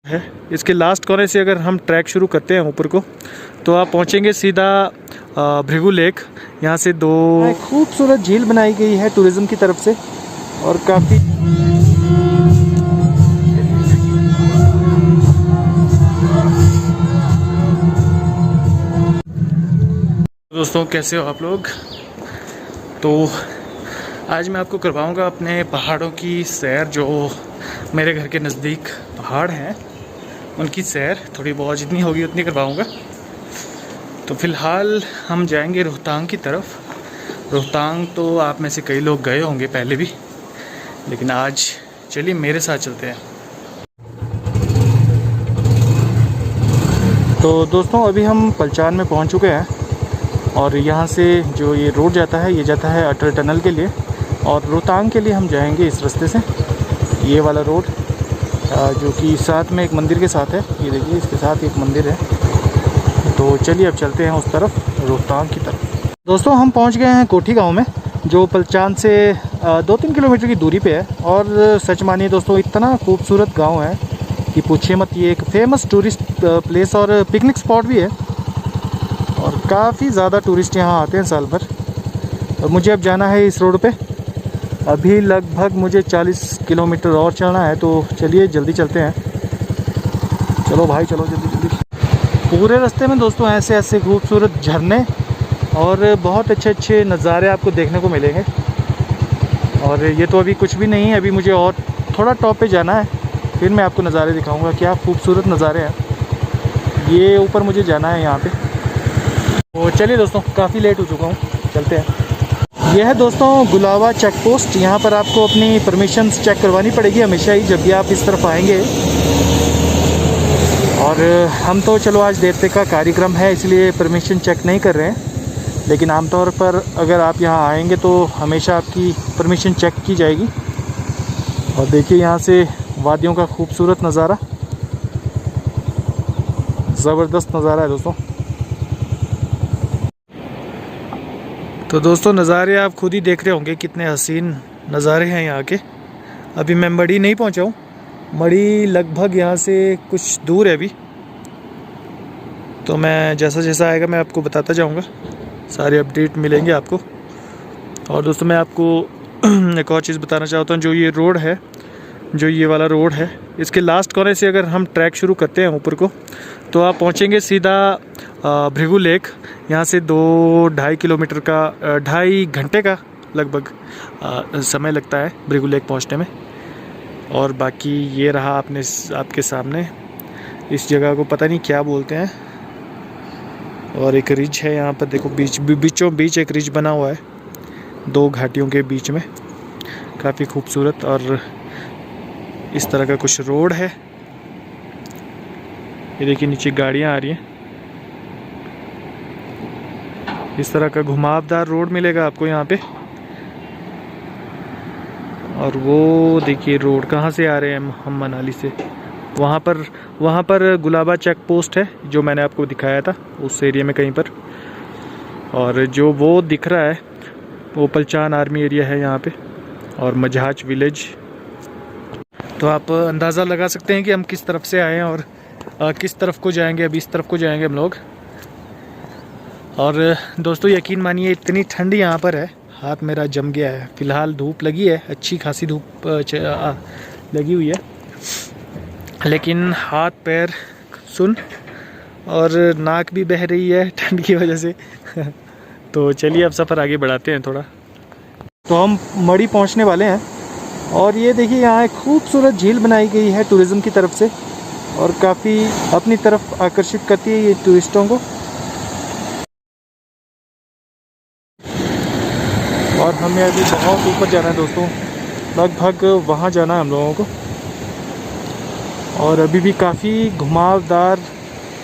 है। इसके लास्ट कोने से अगर हम ट्रैक शुरू करते हैं ऊपर को, तो आप पहुंचेंगे सीधा भृगु लेक। यहाँ से दो खूबसूरत झील बनाई गई है टूरिज्म की तरफ से, और काफ़ी दोस्तों, कैसे हो आप लोग। तो आज मैं आपको करवाऊंगा अपने पहाड़ों की सैर। जो मेरे घर के नज़दीक पहाड़ हैं उनकी सैर, थोड़ी बहुत जितनी होगी उतनी करवाऊंगा। तो फ़िलहाल हम जाएंगे रोहतांग की तरफ। रोहतांग तो आप में से कई लोग गए होंगे पहले भी, लेकिन आज चलिए मेरे साथ चलते हैं। तो दोस्तों, अभी हम पलचान में पहुंच चुके हैं, और यहाँ से जो ये रोड जाता है ये जाता है अटल टनल के लिए, और रोहतांग के लिए हम जाएंगे इस रास्ते से। ये वाला रोड जो कि साथ में एक मंदिर के साथ है, ये देखिए इसके साथ एक मंदिर है। तो चलिए अब चलते हैं उस तरफ, रोहतांग की तरफ। दोस्तों, हम पहुंच गए हैं कोठी गांव में, जो पलचान से 2-3 किलोमीटर की दूरी पे है। और सच मानिए दोस्तों, इतना खूबसूरत गांव है कि पूछिए मत। ये एक फेमस टूरिस्ट प्लेस और पिकनिक स्पॉट भी है, और काफ़ी ज़्यादा टूरिस्ट यहाँ आते हैं साल भर। और मुझे अब जाना है इस रोड पे। अभी लगभग मुझे 40 किलोमीटर और चलना है, तो चलिए जल्दी चलते हैं। चलो भाई चलो जल्दी जल्दी। पूरे रास्ते में दोस्तों ऐसे ऐसे खूबसूरत झरने और बहुत अच्छे अच्छे नज़ारे आपको देखने को मिलेंगे। और ये तो अभी कुछ भी नहीं है, अभी मुझे और थोड़ा टॉप पे जाना है, फिर मैं आपको नज़ारे दिखाऊंगा। क्या खूबसूरत नज़ारे हैं। ये ऊपर मुझे जाना है यहाँ पे। तो चलिए दोस्तों, काफ़ी लेट हो चुका हूँ, चलते हैं। यह है दोस्तों गुलावा चेक पोस्ट। यहाँ पर आपको अपनी परमिशंस चेक करवानी पड़ेगी हमेशा ही, जब भी आप इस तरफ आएंगे। और हम तो चलो आज देवते का कार्यक्रम है इसलिए परमिशन चेक नहीं कर रहे हैं, लेकिन आमतौर पर अगर आप यहाँ आएंगे तो हमेशा आपकी परमिशन चेक की जाएगी। और देखिए यहाँ से वादियों का खूबसूरत नज़ारा, ज़बरदस्त नज़ारा है दोस्तों। तो दोस्तों, नज़ारे आप खुद ही देख रहे होंगे, कितने हसीन नज़ारे हैं यहाँ के। अभी मैं मढ़ी नहीं पहुँचा हूँ, मढ़ी लगभग यहाँ से कुछ दूर है अभी। तो मैं जैसा जैसा आएगा मैं आपको बताता जाऊँगा, सारे अपडेट मिलेंगे आपको। और दोस्तों, मैं आपको एक और चीज़ बताना चाहता हूँ। जो ये रोड है, जो ये वाला रोड है, इसके लास्ट कोने से अगर हम ट्रैक शुरू करते हैं ऊपर को, तो आप पहुँचेंगे सीधा भृगु लेक। यहाँ से 2-2.5 किलोमीटर का 2.5 घंटे का लगभग समय लगता है भृगु लेक पहुँचने में। और बाकी ये रहा आपने आपके सामने, इस जगह को पता नहीं क्या बोलते हैं। और एक रिज है यहाँ पर, देखो बीचों बीच एक रिज बना हुआ है, 2 घाटियों के बीच में, काफ़ी खूबसूरत। और इस तरह का कुछ रोड है। ये देखिए नीचे गाड़ियाँ आ रही हैं। इस तरह का घुमावदार रोड मिलेगा आपको यहाँ पे। और वो देखिए रोड कहाँ से आ रहे हैं हम मनाली से। वहाँ पर गुलाबा चेक पोस्ट है, जो मैंने आपको दिखाया था उस एरिया में कहीं पर। और जो वो दिख रहा है वो पलचान आर्मी एरिया है यहाँ पे, और मजहाज विलेज। तो आप अंदाज़ा लगा सकते हैं कि हम किस तरफ से आए हैं और किस तरफ को जाएंगे। अभी इस तरफ को जाएंगे हम लोग। और दोस्तों, यकीन मानिए इतनी ठंडी यहाँ पर है, हाथ मेरा जम गया है। फ़िलहाल धूप लगी है, अच्छी खासी धूप लगी हुई है, लेकिन हाथ पैर सुन और नाक भी बह रही है ठंड की वजह से। तो चलिए अब सफ़र आगे बढ़ाते हैं थोड़ा। तो हम मढ़ी पहुँचने वाले हैं, और ये देखिए यहाँ एक खूबसूरत झील बनाई गई है टूरिज़्म की तरफ से, और काफ़ी अपनी तरफ आकर्षित करती है ये टूरिस्टों को। और हमें अभी बहुत ऊपर जाना है दोस्तों, लगभग वहाँ जाना है हम लोगों को। और अभी भी काफ़ी घुमावदार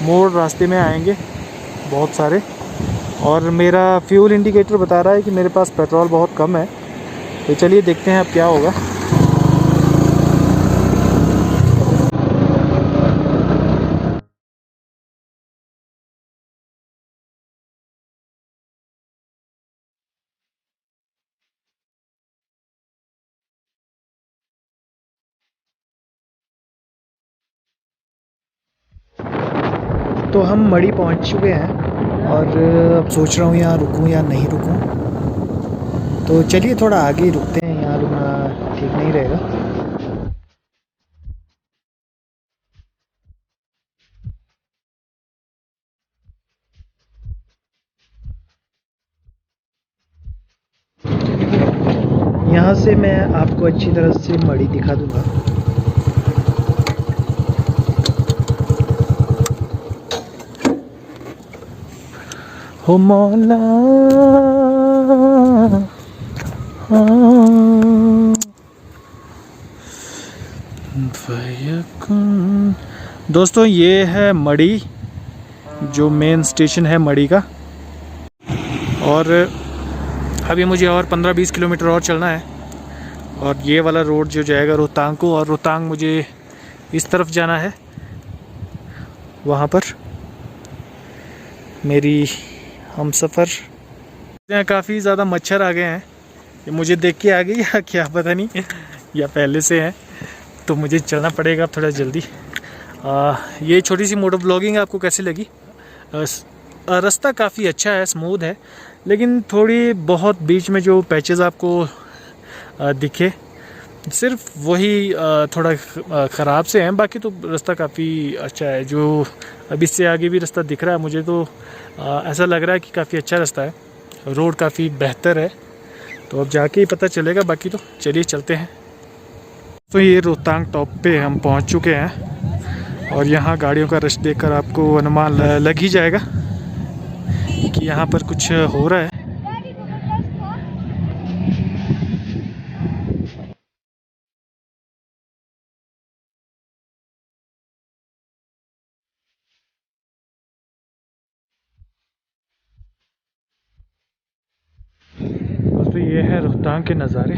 मोड़ रास्ते में आएंगे, बहुत सारे। और मेरा फ्यूल इंडिकेटर बता रहा है कि मेरे पास पेट्रोल बहुत कम है। तो चलिए देखते हैं अब क्या होगा। तो हम मड़ी पहुंच चुके हैं और अब सोच रहा हूँ यहाँ रुकूँ या नहीं रुकूँ। तो चलिए थोड़ा आगे ही रुकते हैं, यहाँ रुकना ठीक नहीं रहेगा। यहाँ से मैं आपको अच्छी तरह से मड़ी दिखा दूँगा। हो मौला दोस्तों, ये है मड़ी, जो मेन स्टेशन है मड़ी का। और अभी मुझे और 15-20 किलोमीटर और चलना है और ये वाला रोड जो जाएगा रोहतांग को, और रोहतांग मुझे इस तरफ जाना है। वहाँ पर मेरी हमसफ़र, यहाँ काफ़ी ज़्यादा मच्छर आ गए हैं। ये मुझे देख के आ गई या क्या पता नहीं, या पहले से है, तो मुझे चलना पड़ेगा थोड़ा जल्दी। ये छोटी सी मोटो ब्लॉगिंग आपको कैसी लगी? रास्ता काफ़ी अच्छा है, स्मूथ है, लेकिन थोड़ी बहुत बीच में जो पैचेस आपको दिखे, सिर्फ वही थोड़ा ख़राब से हैं। बाकी तो रास्ता काफ़ी अच्छा है। जो अब इससे आगे भी रास्ता दिख रहा है मुझे, तो ऐसा लग रहा है कि काफ़ी अच्छा रास्ता है, रोड काफ़ी बेहतर है। तो अब जाके ही पता चलेगा। बाकी तो चलिए चलते हैं। तो ये रोहतांग टॉप पे हम पहुंच चुके हैं और यहाँ गाड़ियों का रश देखकर आपको अनुमान लग ही जाएगा कि यहाँ पर कुछ हो रहा है। तो ये है रोहतांग के नज़ारे,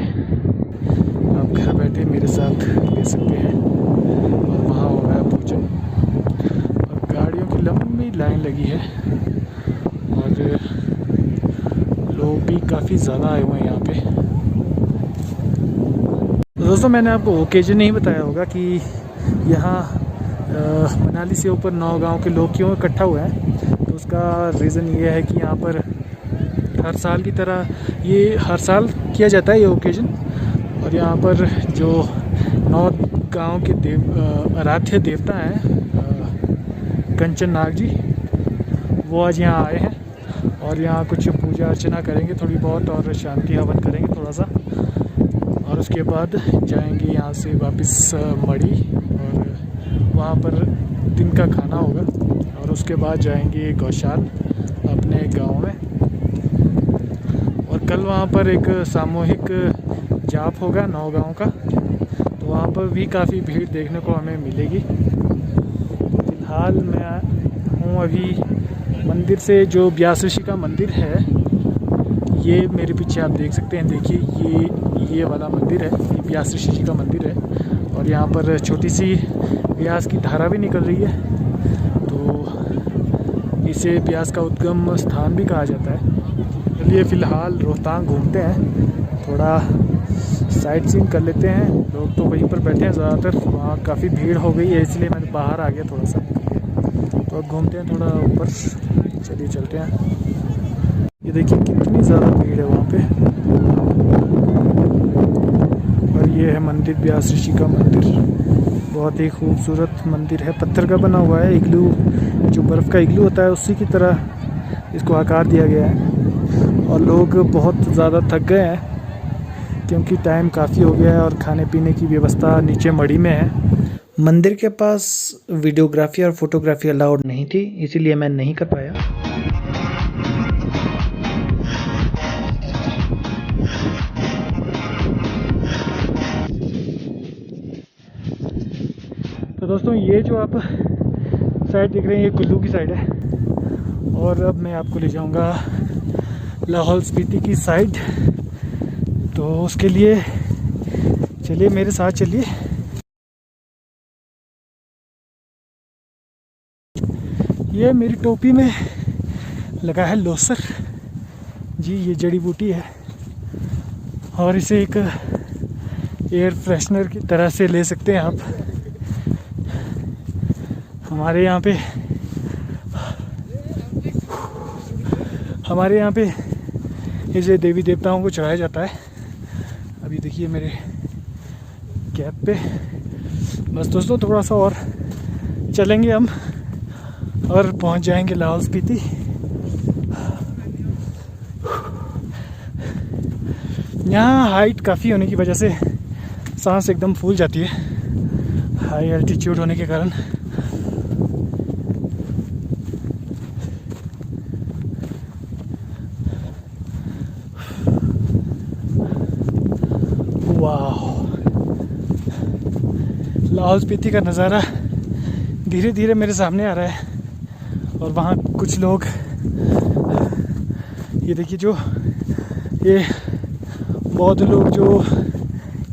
आप घर बैठे मेरे साथ ले सकते हैं। और वहाँ हो रहा है पूजन और गाड़ियों की लंबी लाइन लगी है और लोग भी काफ़ी ज़्यादा आए हुए हैं यहाँ पे। तो दोस्तों, मैंने आपको ओकेजन नहीं बताया होगा कि यहाँ मनाली से ऊपर 9 गांव के लोग क्यों इकट्ठा हुए हैं। तो उसका रीज़न ये है कि यहाँ पर हर साल की तरह ये हर साल किया जाता है ये ओकेजन। और यहाँ पर जो 9 गांव के आराध्य देवता हैं कंचन नाग जी, वो आज यहाँ आए हैं और यहाँ कुछ पूजा अर्चना करेंगे थोड़ी बहुत, और शांति हवन करेंगे थोड़ा सा, और उसके बाद जाएंगे यहाँ से वापस मड़ी, और वहाँ पर दिन का खाना होगा, और उसके बाद जाएंगे गौशाल अपने गांव में। और कल वहाँ पर एक सामूहिक जाप होगा 9 गांव का, तो वहाँ पर भी काफ़ी भीड़ देखने को हमें मिलेगी। फिलहाल मैं हूँ अभी मंदिर से, जो व्यास ऋषि का मंदिर है, ये मेरे पीछे आप देख सकते हैं। देखिए ये वाला मंदिर है, ये व्यास ऋषि जी का मंदिर है। और यहाँ पर छोटी सी व्यास की धारा भी निकल रही है, तो इसे व्यास का उद्गम स्थान भी कहा जाता है। चलिए फ़िलहाल रोहतांग घूमते हैं, थोड़ा साइट सीइंग कर लेते हैं। लोग तो वहीं पर बैठे हैं ज़्यादातर, वहाँ काफ़ी भीड़ हो गई है, इसलिए मैं बाहर आ गया थोड़ा सा। तो अब घूमते हैं थोड़ा ऊपर, चलिए चलते हैं। ये देखिए कितनी ज़्यादा भीड़ है वहाँ पे। और ये है मंदिर, व्यास ऋषि का मंदिर, बहुत ही खूबसूरत मंदिर है। पत्थर का बना हुआ है, इग्लू, जो बर्फ़ का इग्लू होता है उसी की तरह इसको आकार दिया गया है। और लोग बहुत ज़्यादा थक गए हैं क्योंकि टाइम काफ़ी हो गया है और खाने पीने की व्यवस्था नीचे मड़ी में है। मंदिर के पास वीडियोग्राफी और फोटोग्राफी अलाउड नहीं थी, इसीलिए मैं नहीं कर पाया। तो दोस्तों, ये जो आप साइड देख रहे हैं, ये कुल्लू की साइड है। और अब मैं आपको ले जाऊंगा लाहौल स्पीति की साइड। तो उसके लिए चलिए मेरे साथ चलिए। ये मेरी टोपी में लगा है लोसर जी, ये जड़ी बूटी है और इसे एक एयर फ्रेशनर की तरह से ले सकते हैं आप। हमारे यहाँ पे हमारे यहाँ पे इसे देवी देवताओं को चढ़ाया जाता है। अभी देखिए मेरे कैप पे। बस दोस्तों थोड़ा सा और चलेंगे हम और पहुँच जाएंगे लाहौल स्पीति। यहाँ हाइट काफ़ी होने की वजह से सांस एकदम फूल जाती है, हाई एल्टीट्यूड होने के कारण। वाह, लाहौल स्पीति का नज़ारा धीरे धीरे मेरे सामने आ रहा है। और वहाँ कुछ लोग, ये देखिए जो ये बौद्ध लोग जो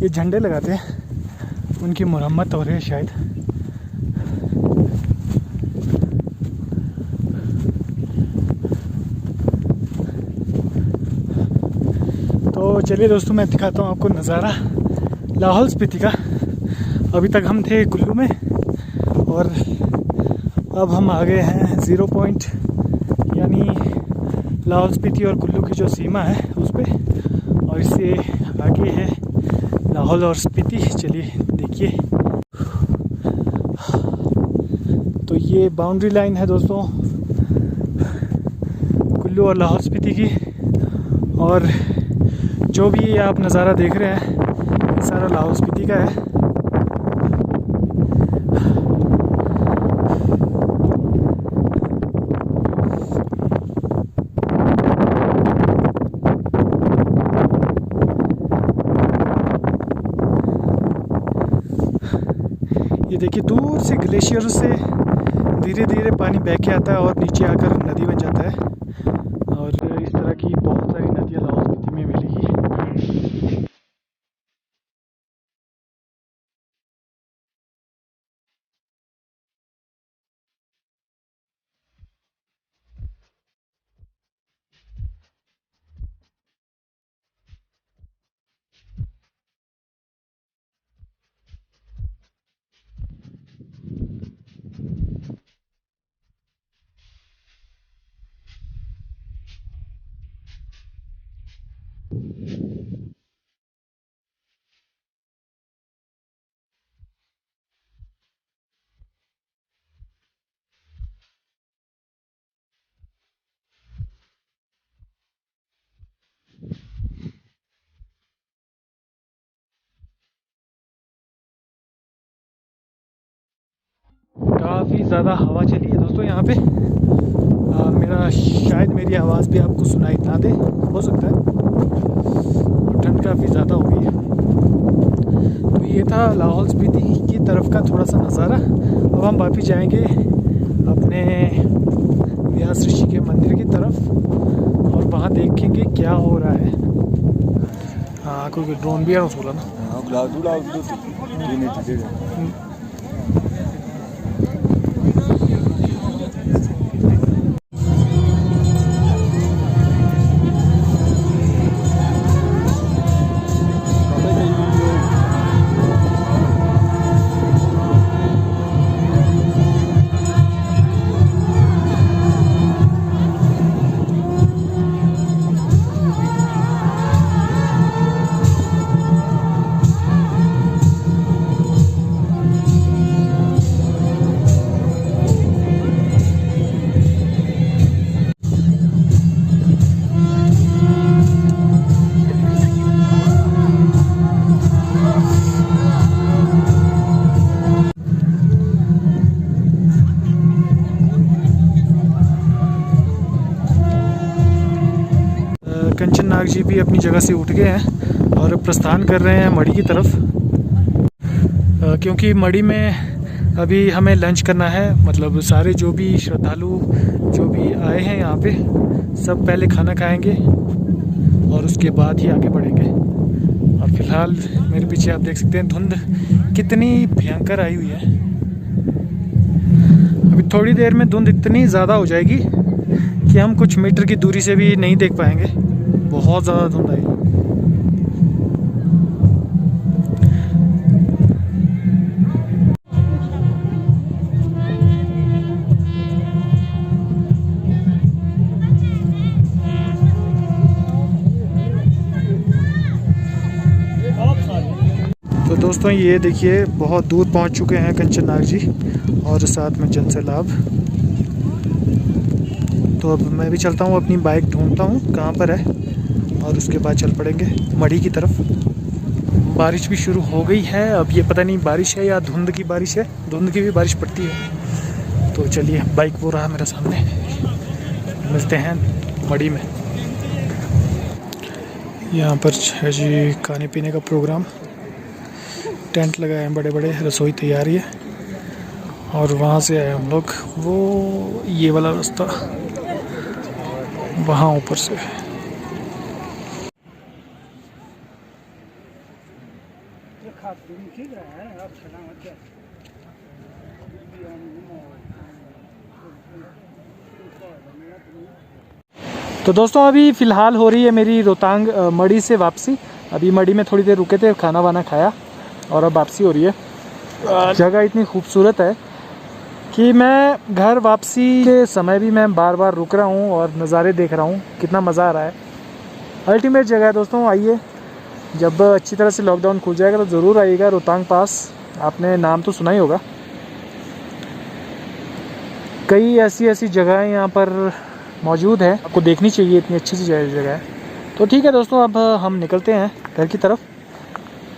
ये झंडे लगाते हैं उनकी मरम्मत हो रही है शायद। तो चलिए दोस्तों मैं दिखाता हूँ आपको नज़ारा लाहौल स्पीति का। अभी तक हम थे कुल्लू में और अब हम आ गए हैं 0 पॉइंट, यानी लाहौल स्पीति और कुल्लू की जो सीमा है उस पे, और इससे आगे है लाहौल और स्पीति। चलिए देखिए, तो ये बाउंड्री लाइन है दोस्तों कुल्लू और लाहौल स्पीति की। और जो भी आप नज़ारा देख रहे हैं ये सारा लाहौल स्पीति का है। ये देखिए दूर से ग्लेशियर से धीरे धीरे पानी बह के आता है और नीचे आकर नदी बन जाता है। और इस तरह की बहुत सारी नदियाँ लाहौल स्पीति में मिलेगी। काफ़ी ज़्यादा हवा चली है दोस्तों यहाँ पे। शायद मेरी आवाज़ भी आपको सुनाई ना दे, हो सकता है। ठंड काफ़ी ज़्यादा हो गई है। तो ये था लाहौल स्पीति की तरफ का थोड़ा सा नज़ारा। अब हम वापस जाएंगे अपने व्यास ऋषि के मंदिर की तरफ और वहाँ देखेंगे क्या हो रहा है। हाँ, क्योंकि ड्रोन भी है उसको ना। कंचन नाग जी भी अपनी जगह से उठ गए हैं और प्रस्थान कर रहे हैं मढ़ी की तरफ, क्योंकि मढ़ी में अभी हमें लंच करना है। मतलब सारे जो भी श्रद्धालु जो भी आए हैं यहाँ पे सब पहले खाना खाएंगे और उसके बाद ही आगे बढ़ेंगे। और फिलहाल मेरे पीछे आप देख सकते हैं धुंध कितनी भयंकर आई हुई है। अभी थोड़ी देर में धुंध इतनी ज़्यादा हो जाएगी कि हम कुछ मीटर की दूरी से भी नहीं देख पाएंगे। बहुत ज़्यादा धुंध आई। दोस्तों ये देखिए बहुत दूर पहुंच चुके हैं कंचननाग जी और साथ में जनसैलाब। तो अब मैं भी चलता हूँ, अपनी बाइक ढूंढता हूँ कहाँ पर है और उसके बाद चल पड़ेंगे मढ़ी की तरफ। बारिश भी शुरू हो गई है। अब ये पता नहीं बारिश है या धुंध की बारिश है, धुंध की भी बारिश पड़ती है। तो चलिए, बाइक वो रहा मेरे सामने, मिलते हैं मढ़ी में। यहाँ पर है जी खाने पीने का प्रोग्राम, टेंट लगाए हैं बड़े बड़े, रसोई तैयारी है। और वहाँ से आए हम लोग, वो ये वाला रास्ता वहाँ ऊपर से। तो दोस्तों अभी फ़िलहाल हो रही है मेरी रोहतांग मढ़ी से वापसी। अभी मढ़ी में थोड़ी देर रुके थे, खाना वाना खाया और अब वापसी हो रही है। जगह इतनी खूबसूरत है कि मैं घर वापसी के समय भी मैं बार बार रुक रहा हूँ और नज़ारे देख रहा हूँ, कितना मज़ा आ रहा है। अल्टीमेट जगह है दोस्तों, आइए, जब अच्छी तरह से लॉकडाउन खुल जाएगा तो ज़रूर आइएगा रोहतांग पास। आपने नाम तो सुना ही होगा। कई ऐसी जगहें यहाँ पर मौजूद है, आपको देखनी चाहिए, इतनी अच्छी सी जगह है। तो ठीक है दोस्तों, अब हम निकलते हैं घर की तरफ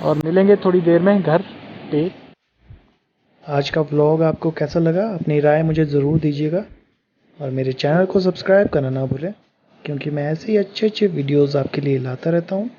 और मिलेंगे थोड़ी देर में घर पे। आज का व्लॉग आपको कैसा लगा, अपनी राय मुझे ज़रूर दीजिएगा और मेरे चैनल को सब्सक्राइब करना ना भूलें, क्योंकि मैं ऐसे ही अच्छे वीडियोज़ आपके लिए लाता रहता हूँ।